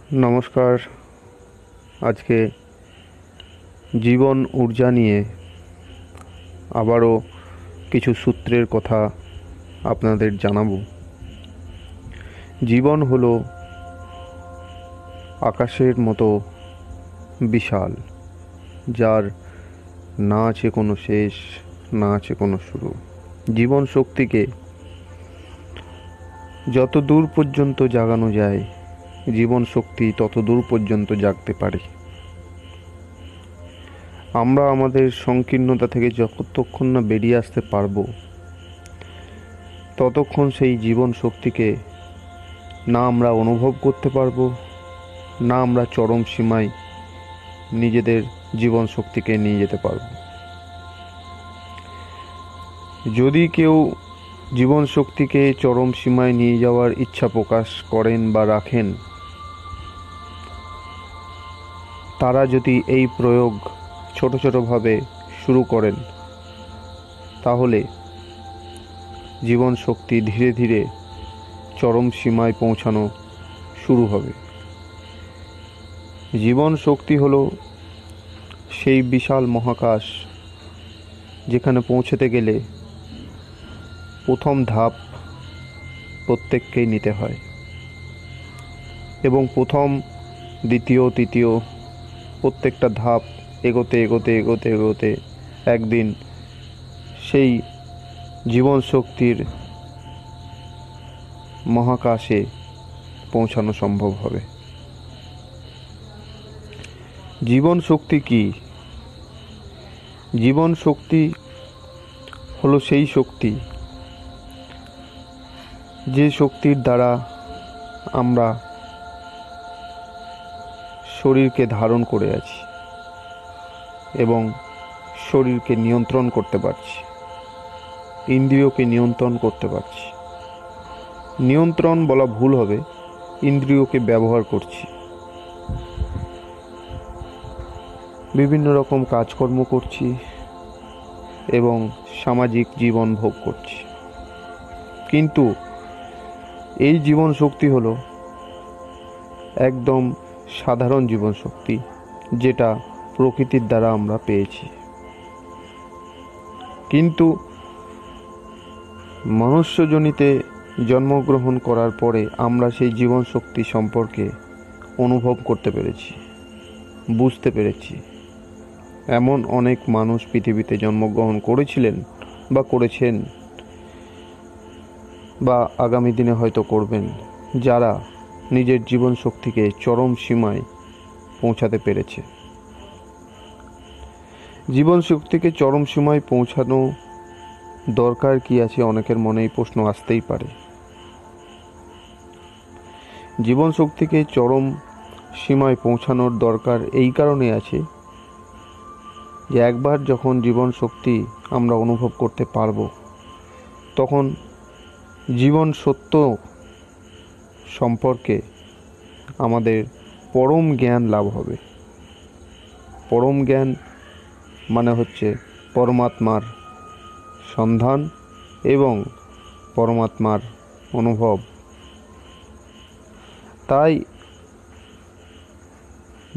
নমস্কার। আজকে জীবন ঊর্জা নিয়ে আবারও কিছু সূত্রের কথা আপনাদের জানাবো। জীবন হলো আকাশের মতো বিশাল, যার না আছে কোনো শেষ, না আছে কোনো শুরু। জীবন শক্তিকে যত দূর পর্যন্ত জাগানো যায়, জীবন শক্তি তত দূর পর্যন্ত জাগতে পারে। আমরা আমাদের সংকীর্ণতা থেকে যতক্ষণ না বেরিয়ে আসতে পারবো, ততক্ষণ সেই জীবন শক্তিকে না আমরা অনুভব করতে পারবো, না আমরা চরম সীমায় নিজেদের জীবন শক্তিকে নিয়ে যেতে পারবো। যদি কেউ জীবন শক্তিকে চরম সীমায় নিয়ে যাওয়ার ইচ্ছা প্রকাশ করেন বা রাখেন, তারা যদি এই প্রয়োগ ছোট ছোটোভাবে শুরু করেন, তাহলে জীবন শক্তি ধীরে ধীরে চরম সীমায় পৌঁছানো শুরু হবে। জীবন শক্তি হলো সেই বিশাল মহাকাশ, যেখানে পৌঁছতে গেলে প্রথম ধাপ প্রত্যেককেই নিতে হয়, এবং প্রথম, দ্বিতীয়, তৃতীয় প্রত্যেকটা ধাপ এগোতে এগোতে এগোতে এগোতে একদিন সেই জীবন শক্তির মহাকাশে পৌঁছানো সম্ভব হবে। জীবন শক্তি কি? জীবন শক্তি হলো সেই শক্তি, যে শক্তির দ্বারা আমরা শরীরকে ধারণ করে আছি এবং শরীরকে নিয়ন্ত্রণ করতে পারছি, ইন্দ্রিয়কে নিয়ন্ত্রণ করতে পারছি। নিয়ন্ত্রণ বলা ভুল হবে, ইন্দ্রিয়কে ব্যবহার করছি, বিভিন্ন রকম কাজকর্ম করছি এবং সামাজিক জীবন ভোগ করছি। কিন্তু এই জীবন শক্তি হলো একদম সাধারণ জীবন শক্তি, যেটা প্রকৃতির দ্বারা আমরা পেয়েছি। কিন্তু মনুষ্যজনিতে জন্মগ্রহণ করার পরে আমরা সেই জীবন শক্তি সম্পর্কে অনুভব করতে পেরেছি, বুঝতে পেরেছি। এমন অনেক মানুষ পৃথিবীতে জন্মগ্রহণ করেছিলেন বা করেছেন বা আগামী দিনে হয়তো করবেন, যারা নিজের জীবন শক্তিকে চরম সীমায় পৌঁছাতে পেরেছে। জীবন শক্তিকে চরম সীমায় পৌঁছানো দরকার কি আছে, অনেকের মনে এই প্রশ্ন আসতেই পারে। জীবন শক্তিকে চরম সীমায় পৌঁছানোর দরকার এই কারণে আছে যে একবার যখন জীবন শক্তি আমরা অনুভব করতে পারবো, তখন জীবন সত্য সম্পর্কে আমাদের পরম জ্ঞান লাভ হবে। পরম জ্ঞান মানে হচ্ছে পরমাত্মার সন্ধান এবং পরমাত্মার অনুভব। তাই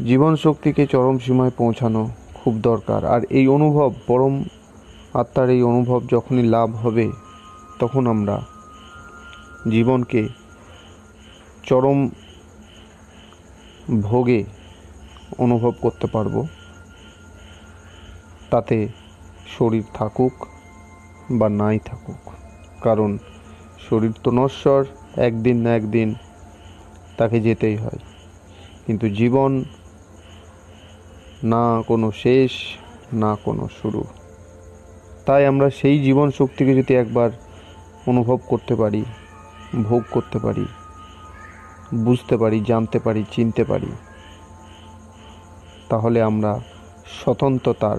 জীবন শক্তিকে চরম সীমায় পৌঁছানো খুব দরকার। আর এই অনুভব, পরম আত্মার এই অনুভব যখনই লাভ হবে, তখন আমরা জীবনকে চরম ভোগে অনুভব করতে পারবো, তাতে শরীর থাকুক বা নাই থাকুক। কারণ শরীর তো নশ্বর, একদিন না একদিন তাকে যেতেই হয়। কিন্তু জীবন না কোনো শেষ, না কোনো শুরু। তাই আমরা সেই জীবন শক্তিকে যদি একবার অনুভব করতে পারি, ভোগ করতে পারি, বুঝতে পারি, জানতে পারি, চিনতে পারি, তাহলে আমরা স্বতন্ত্রতার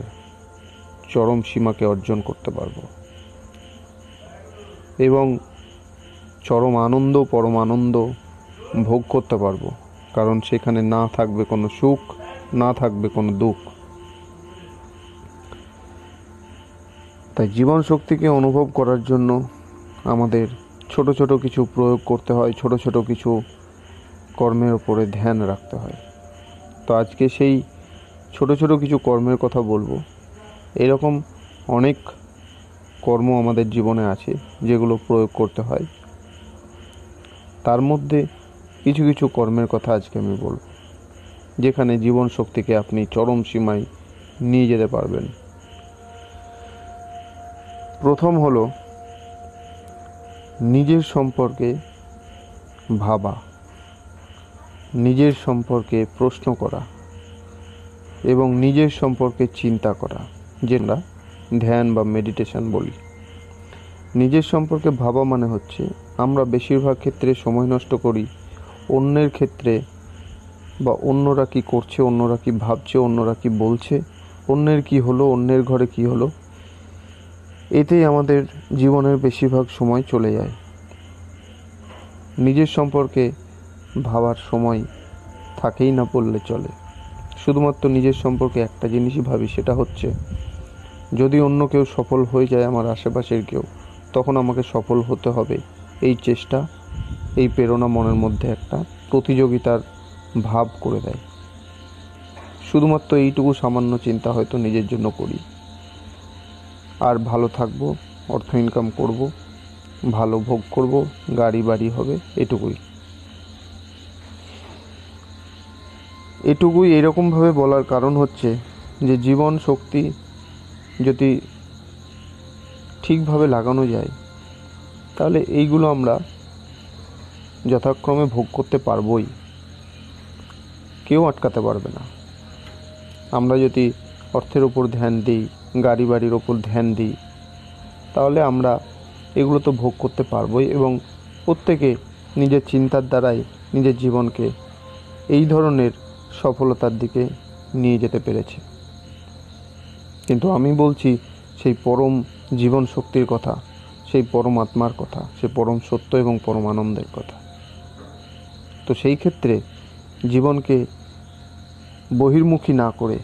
চরম সীমাকে অর্জন করতে পারব এবং চরম আনন্দ, পরম আনন্দ ভোগ করতে পারব। কারণ সেখানে না থাকবে কোনো সুখ, না থাকবে কোনো দুঃখ। তাই জীবন শক্তিকে অনুভব করার জন্য আমাদের ছোট ছোট কিছু প্রয়োগ করতে হয়, ছোট ছোট কিছু কর্মের ওপরে ধ্যান রাখতে হয়। তো আজকে সেই ছোট ছোট কিছু কর্মের কথা বলবো। এরকম অনেক কর্ম আমাদের জীবনে আছে যেগুলো প্রয়োগ করতে হয়। তার মধ্যে কিছু কিছু কর্মের কথা আজকে আমি বলবো, যেখানে জীবন শক্তিকে আপনি চরম সীমায় নিয়ে যেতে পারবেন। প্রথম হলো নিজের সম্পর্কে ভাবা, নিজের সম্পর্কে প্রশ্ন করা এবং নিজের সম্পর্কে চিন্তা করা, যেটা ধ্যান বা মেডিটেশন বলি। নিজের সম্পর্কে ভাবা মানে হচ্ছে আমরা বেশিরভাগ ক্ষেত্রে সময় নষ্ট করি অন্যের ক্ষেত্রে, বা অন্যরা কি করছে, অন্যরা কি ভাবছে, অন্যরা কি বলছে, অন্যের কি হলো, অন্যের ঘরে কি হলো, এতেই আমাদের জীবনের বেশিরভাগ সময় চলে যায়। নিজের সম্পর্কে ভাবার সময় থাকেই না বললে চলে। শুধুমাত্র নিজের সম্পর্কে একটা জিনিসই ভাবি, সেটা হচ্ছে যদি অন্য কেউ সফল হয়ে যায়, আমার আশেপাশের কেউ, তখন আমাকে সফল হতে হবে। এই চেষ্টা, এই প্রেরণা মনের মধ্যে একটা প্রতিযোগিতার ভাব করে দেয়। শুধুমাত্র এইটুকু সামান্য চিন্তা হয়তো নিজের জন্য করি, আর ভালো থাকবো, অর্থ ইনকাম করব, ভালো ভোগ করব, গাড়ি বাড়ি হবে, এটুকুই এরকমভাবে বলার কারণ হচ্ছে যে জীবন শক্তি যদি ঠিকভাবে লাগানো যায়, তাহলে এইগুলো আমরা যথাক্রমে ভোগ করতে পারবই, কেউ আটকাতে পারবে না। আমরা যদি অর্থের ওপর ধ্যান দিই, গাড়ি বাড়ির ওপর ধ্যান দিই, তাহলে আমরা এগুলো তো ভোগ করতে পারবই, এবং প্রত্যেকে নিজের চিন্তার দ্বারাই নিজের জীবনকে এই ধরনের সফলতার দিকে নিয়ে যেতে পেরেছে। কিন্তু আমি বলছি সেই পরম জীবন শক্তির কথা, সেই পরম আত্মার কথা, সেই পরম সত্য এবং পরম আনন্দের কথা। তো সেই ক্ষেত্রে জীবনকে বহির্মুখী না করে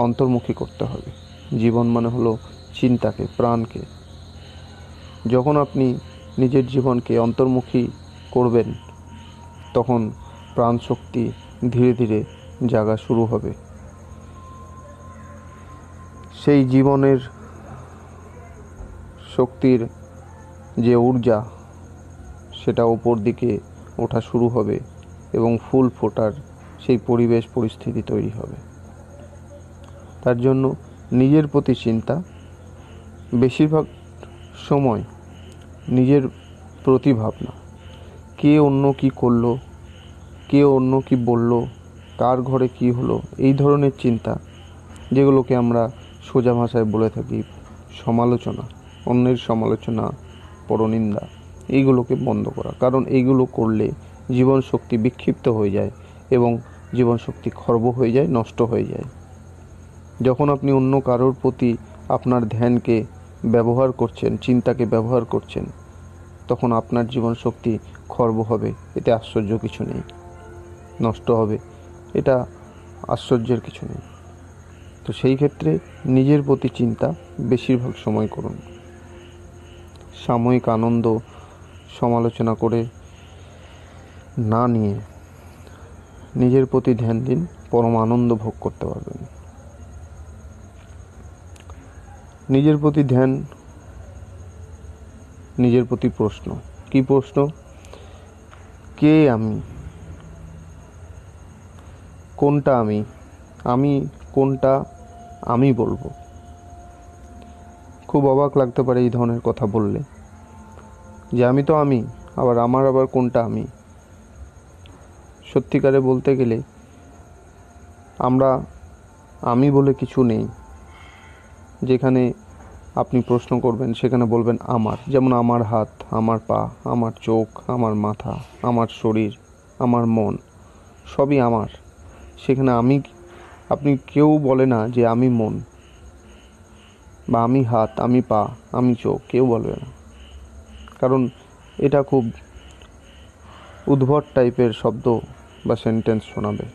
অন্তর্মুখী করতে হবে। জীবন মানে হলো চিন্তাকে, প্রাণকে। যখন আপনি নিজের জীবনকে অন্তর্মুখী করবেন, তখন প্রাণ শক্তি ধীরে ধীরে জাগা শুরু হবে। সেই জীবনের শক্তির যে ঊর্জা, সেটা ওপর দিকে ওঠা শুরু হবে এবং ফুল ফোটার সেই পরিবেশ পরিস্থিতি তৈরি হবে। তার জন্য নিজের প্রতি চিন্তা, বেশিরভাগ সময় নিজের প্রতি ভাবনা, কে অন্য কি করলো, কে অন্য কি বলল, কার ঘরে কি হলো, এই ধরনের চিন্তা, যেগুলোকে আমরা সোজা ভাষায় বলে থাকি সমালোচনা, অন্যের সমালোচনা, পরনিন্দা, এইগুলোকে বন্ধ করা। কারণ এইগুলো করলে জীবন শক্তি বিক্ষিপ্ত হয়ে যায় এবং জীবন শক্তি খর্ব হয়ে যায়, নষ্ট হয়ে যায়। যখন আপনি অন্য কারোর প্রতি আপনার ধ্যানকে ব্যবহার করছেন, চিন্তাকে ব্যবহার করছেন, তখন আপনার জীবন শক্তি খর্ব হবে, এতে আশ্চর্য কিছু নেই। নষ্ট হবে, এটা আশ্চর্যের কিছু নেই। তো সেই ক্ষেত্রে নিজের প্রতি চিন্তা বেশিরভাগ সময় করুন। সাময়িক আনন্দ সমালোচনা করে না নিয়ে নিজের প্রতি ধ্যান দিন, পরম আনন্দ ভোগ করতে পারবেন। নিজের প্রতি ধ্যান, নিজের প্রতি প্রশ্ন। কি প্রশ্ন? কে আমি? কোনটা আমি? আমি কোনটা আমি বলবো? খুব অবাক লাগতে পারে এই ধরনের কথা বললে, যে আমি তো আমি, আবার কোনটা আমি? সত্যিকারে বলতে গেলে আমি বলে কিছু নেই। যেখানে আপনি প্রশ্ন করবেন সেখানে বলবেন আমার। যেমন আমার হাত, আমার পা, আমার চোখ, আমার মাথা, আমার শরীর, আমার মন, সবই আমার। সেখানে আপনি কেউ বলে না যে আমি মন, বা আমি হাত, আমি পা, আমি চোখ, কেউ বলবে না। কারণ এটা খুব উদ্ভট টাইপের শব্দ বা সেন্টেন্স শোনাবে।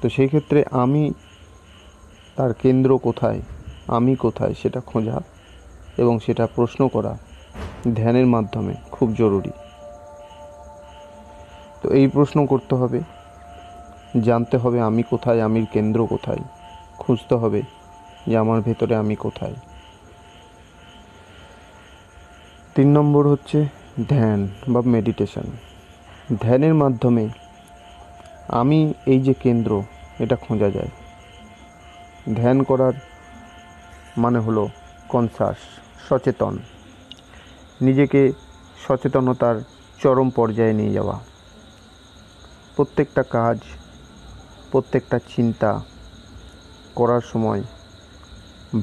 তো সেই ক্ষেত্রে আমি, তার কেন্দ্র কোথায়, আমি কোথায়, সেটা খোঁজা এবং সেটা প্রশ্ন করা ধ্যানের মাধ্যমে খুব জরুরি। তো এই প্রশ্ন করতে হবে, জানতে হবে আমি কোথায়, আমির কেন্দ্র কোথায়, খুঁজতে হবে যে আমার ভেতরে আমি কোথায়। 3 নম্বর হচ্ছে ধ্যান বা মেডিটেশন। ধ্যানের মাধ্যমে আমি এই যে কেন্দ্র, এটা খোঁজা যায়। ধ্যান করার মানে হলো কনসাস, সচেতন, নিজেকে সচেতনতার চরম পর্যায়ে নিয়ে যাওয়া। প্রত্যেকটা কাজ, প্রত্যেকটা চিন্তা করার সময়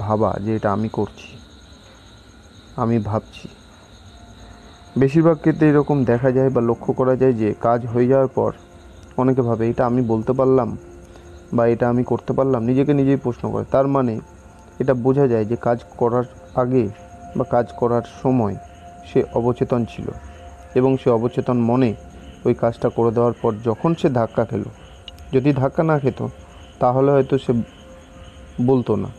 ভাবা যে এটা আমি করছি, আমি ভাবছি। বেশিরভাগ ক্ষেত্রে এরকম দেখা যায় বা লক্ষ্য করা যায় যে কাজ হয়ে যাওয়ার পর অনেকে ভাবে এটা আমি বলতে পারলাম বা এটা আমি করতে পারলাম, নিজেকে নিজেই প্রশ্ন করে। তার মানে এটা বোঝা যায় যে কাজ করার আগে বা কাজ করার সময় সে অবচেতন ছিল, এবং সে অবচেতন মনে ওই কাজটা করে দেওয়ার পর যখন সে ধাক্কা খেলো, যদি ধাক্কা না খেত তাহলে হয়তো সে বলতো না,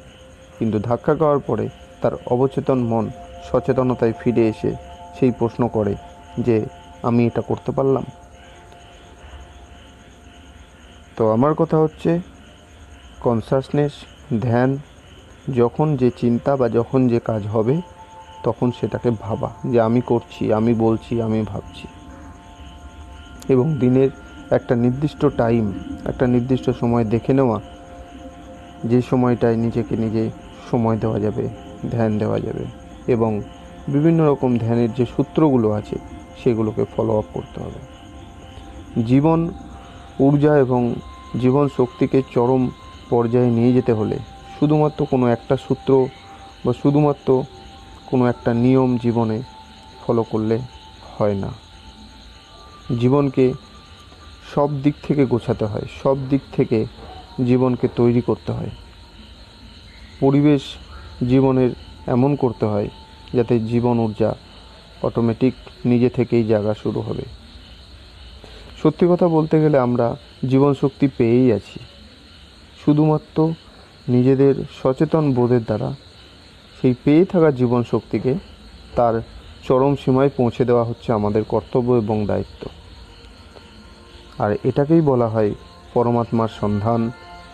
কিন্তু ধাক্কা খাওয়ার পরে তার অবচেতন মন সচেতনতায় ফিরে এসে সেই প্রশ্ন করে যে আমি এটা করতে পারলাম। তো আমার কথা হচ্ছে কনসাসনেস, ধ্যান, যখন যে চিন্তা বা যখন যে কাজ হবে তখন সেটাকে ভাবা যে আমি করছি, আমি বলছি, আমি ভাবছি। এবং দিনের একটা নির্দিষ্ট টাইম, একটা নির্দিষ্ট সময় দেখে নেওয়া, যে সময়টায় নিজেকে নিজে সময় দেওয়া যাবে, ধ্যান দেওয়া যাবে, এবং বিভিন্ন রকম ধ্যানের যে সূত্রগুলো আছে সেগুলোকে ফলো আপ করতে হবে। জীবন ঊর্জা এবং জীবন শক্তিকে চরম পর্যায়ে নিয়ে যেতে হলে শুধুমাত্র কোনো একটা সূত্র বা শুধুমাত্র কোনো একটা নিয়ম জীবনে ফলো করলে হয় না। জীবনকে সব দিক থেকে গোছাতে হয়, সব দিক থেকে জীবনকে তৈরি করতে হয়। পরিবেশ জীবনের এমন করতে হয় যাতে জীবন ঊর্জা অটোমেটিক নিজে থেকেই জাগা শুরু হবে। সত্যি কথা বলতে গেলে আমরা জীবন শক্তি পেয়েই আছি, শুধুমাত্র নিজেদের সচেতন বোধের দ্বারা সেই পেয়ে থাকা জীবন শক্তিকে তার চরম সীমায় পৌঁছে দেওয়া হচ্ছে আমাদের কর্তব্য এবং দায়িত্ব। আর এটাকেই বলা হয় পরমাত্মার সন্ধান,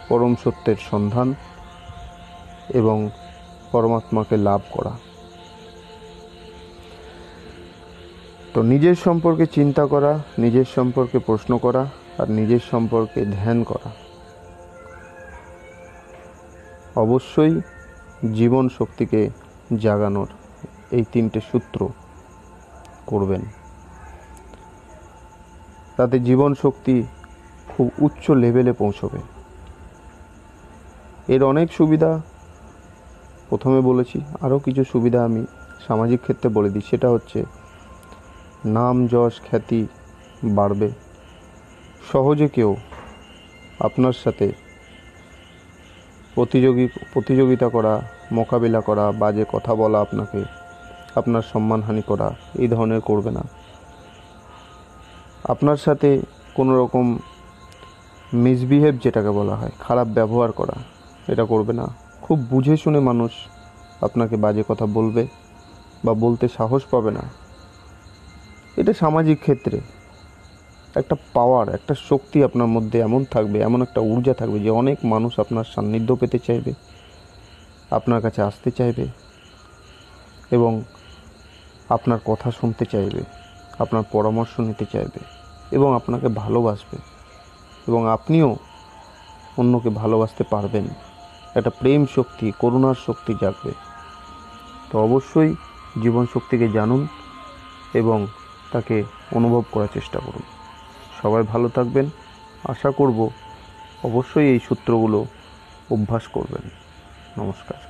পরম সত্যের সন্ধান এবং পরমাত্মাকে লাভ করা। তো নিজের সম্পর্কে চিন্তা করা, নিজের সম্পর্কে প্রশ্ন করা আর নিজের সম্পর্কে ধ্যান করা অবশ্যই জীবন শক্তিকে জাগানোর এই 3টে সূত্র করবেন। তাতে জীবন শক্তি খুব উচ্চ লেভেলে পৌঁছবে। এর অনেক সুবিধা প্রথমে বলেছি, আরও কিছু সুবিধা আমি সামাজিক ক্ষেত্রে বলে দিই। সেটা হচ্ছে নাম যশ খ্যাতি বাড়বে, সহজে কেউ আপনার সাথে প্রতিযোগিতা করা, মোকাবিলা করা, বাজে কথা বলা, আপনার সম্মানহানি করা, এই ধরনের করবে না। আপনার সাথে কোনো রকম মিসবিহেভ, যেটাকে বলা হয় খারাপ ব্যবহার করা, এটা করবে না। খুব বুঝে শুনে মানুষ আপনাকে বাজে কথা বলবে বা বলতে সাহস পাবে না। এটা সামাজিক ক্ষেত্রে একটা পাওয়ার, একটা শক্তি আপনার মধ্যে এমন থাকবে, এমন একটা ঊর্জা থাকবে যে অনেক মানুষ আপনার সান্নিধ্য পেতে চাইবে, আপনার কাছে আসতে চাইবে এবং আপনার কথা শুনতে চাইবে, আপনার পরামর্শ নিতে চাইবে এবং আপনাকে ভালোবাসবে, এবং আপনিও অন্যকে ভালোবাসতে পারবেন। একটা প্রেম শক্তি, করুণার শক্তি জাগবে। তো অবশ্যই জীবন শক্তিকে জানুন এবং তাকে অনুভব করার চেষ্টা করুন। সবাই ভালো থাকবেন। আশা করব অবশ্যই এই সূত্রগুলো অভ্যাস করবেন। নমস্কার।